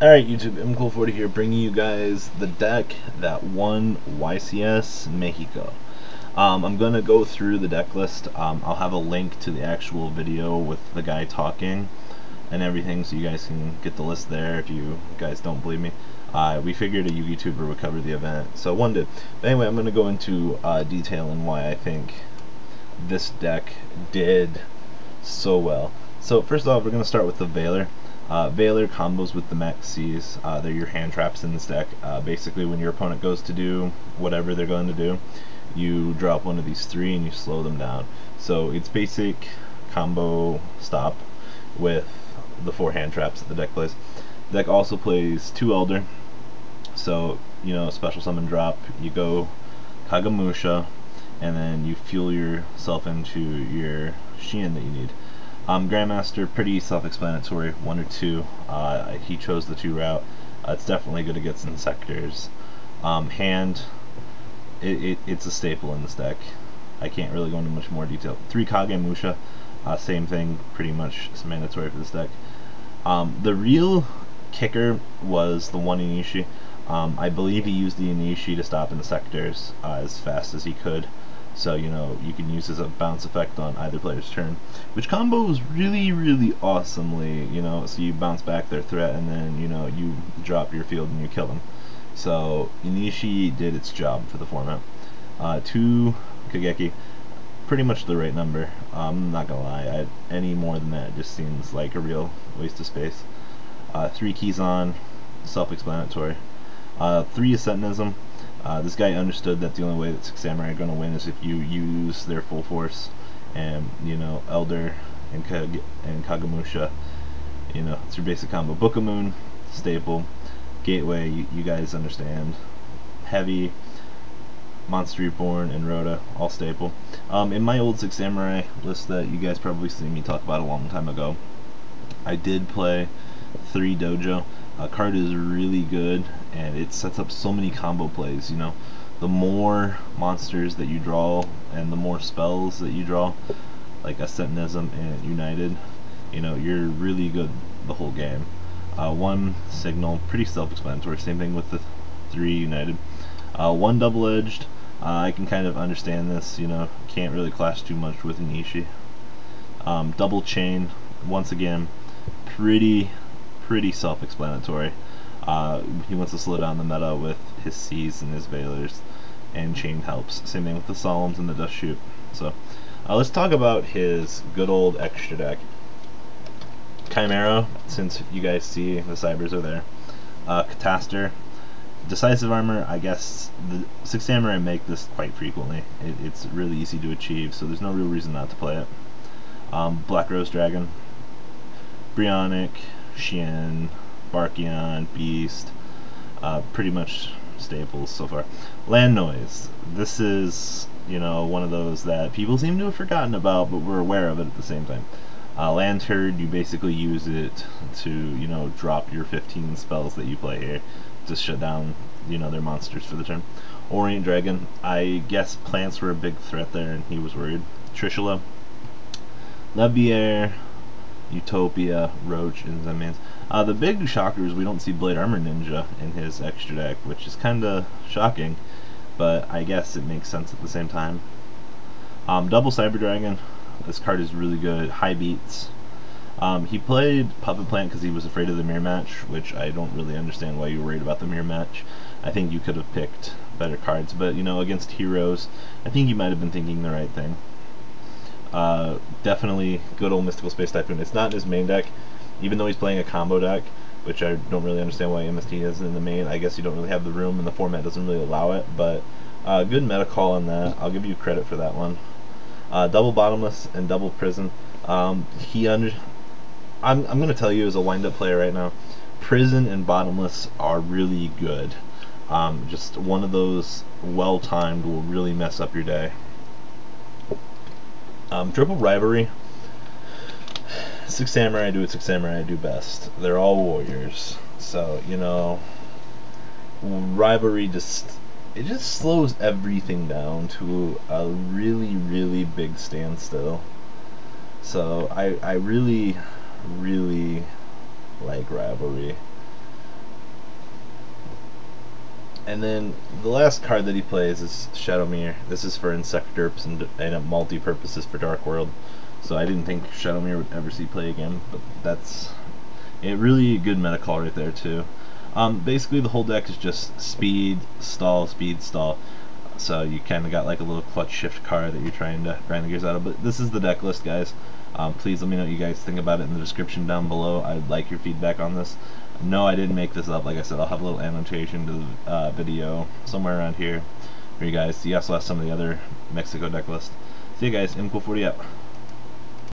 Alright YouTube, MCool40 here, bringing you guys the deck that won YCS Mexico. I'm going to go through the deck list. I'll have a link to the actual video with the guy talking and everything, so you guys can get the list there if you guys don't believe me. We figured a YouTuber would cover the event, so one did. But anyway, I'm going to go into detail on why I think this deck did so well. So first off, we're going to start with the Valor. Valor combos with the Max Cs. They're your hand traps in this deck. Basically, when your opponent goes to do whatever they're going to do, you drop one of these three and you slow them down. So it's basic combo stop with the 4 hand traps that the deck plays. The deck also plays 2 Elder. So, you know, special summon drop, you go Kagamusha, and then you fuel yourself into your Shein that you need. Grandmaster, pretty self-explanatory, 1 or 2. He chose the 2 route. It's definitely good against Insectors. Hand, it's a staple in this deck. I can't really go into much more detail. 3 Kagemusha, same thing, pretty much mandatory for this deck. The real kicker was the 1 Inishi. I believe he used the Inishi to stop Insectors as fast as he could. So, you know, you can use as a bounce effect on either player's turn, which combos really awesomely, you know, so you bounce back their threat and then, you know, you drop your field and you kill them. So, Inishi did its job for the format. 2 Kageki, pretty much the right number. I'm not gonna lie, any more than that just seems like a real waste of space. 3 Kizan, self-explanatory. 3 Ascetinism. This guy understood that the only way that 6 Samurai are going to win is if you use their full force, and, you know, Elder and Kagamusha, you know, it's your basic combo. Book of Moon, staple. Gateway, you guys understand. Heavy, Monster Reborn, and Rhoda, all staple. In my old 6 Samurai list that you guys probably seen me talk about a long time ago, I did play 3 Dojo. Card is really good, and it sets up so many combo plays. You know, the more monsters that you draw and the more spells that you draw, like Ascetinism and United, you know, you're really good the whole game. 1 Signal, pretty self-explanatory, same thing with the 3 United. 1 Double-Edged, I can kind of understand this, you know, can't really clash too much with Inishi. Double Chain, once again, pretty self-explanatory. He wants to slow down the meta with his C's and his Valors, and Chain helps. Same thing with the Solemns and the Dust Shoot. So let's talk about his good old extra deck. Chimera, since you guys see the Cybers are there. Catastor. Decisive Armor, I guess the 6 Samurai make this quite frequently. It's really easy to achieve, so there's no real reason not to play it. Black Rose Dragon. Brionic, Shein, Barkion, Beast, pretty much staples so far. Land Noise. This is, you know, one of those that people seem to have forgotten about, but we're aware of it at the same time. Land Herd, you basically use it to, you know, drop your 15 spells that you play here to shut down, you know, their monsters for the turn. Orient Dragon, I guess plants were a big threat there and he was worried. Trishula, Levier, Utopia, Roach, and Zenmans. The big shocker is we don't see Blade Armor Ninja in his extra deck, which is kinda shocking, but I guess it makes sense at the same time. Double Cyber Dragon, this card is really good, high beats. He played Puppet Plant because he was afraid of the mirror match, which I don't really understand why you were worried about the mirror match. I think you could have picked better cards, but, you know, against heroes, I think you might have been thinking the right thing. Definitely good old Mystical Space Typhoon. It's not in his main deck, even though he's playing a combo deck, which I don't really understand why MST is in the main. I guess you don't really have the room and the format doesn't really allow it, but good meta call on that. I'll give you credit for that one. Double Bottomless and Double Prison. I'm going to tell you as a wind-up player right now, Prison and Bottomless are really good. Just one of those well-timed will really mess up your day. Triple Rivalry. 6 Samurai do what 6 Samurai do best. They're all warriors. So, you know, Rivalry just slows everything down to a really big standstill. So I really like Rivalry. And then the last card that he plays is Shadowmere. This is for Insect Derps and multi-purposes for Dark World. So I didn't think Shadowmere would ever see play again, but that's a really good meta call right there too. Basically the whole deck is just speed, stall, speed, stall. So you kind of got like a little clutch shift card that you're trying to grind the gears out of. But this is the deck list, guys. Please let me know what you guys think about it in the description down below. I'd like your feedback on this. No, I didn't make this up. Like I said, I'll have a little annotation to the video somewhere around here for you guys. You also have some of the other Mexico deck list. See you guys, M-Cool 40 out.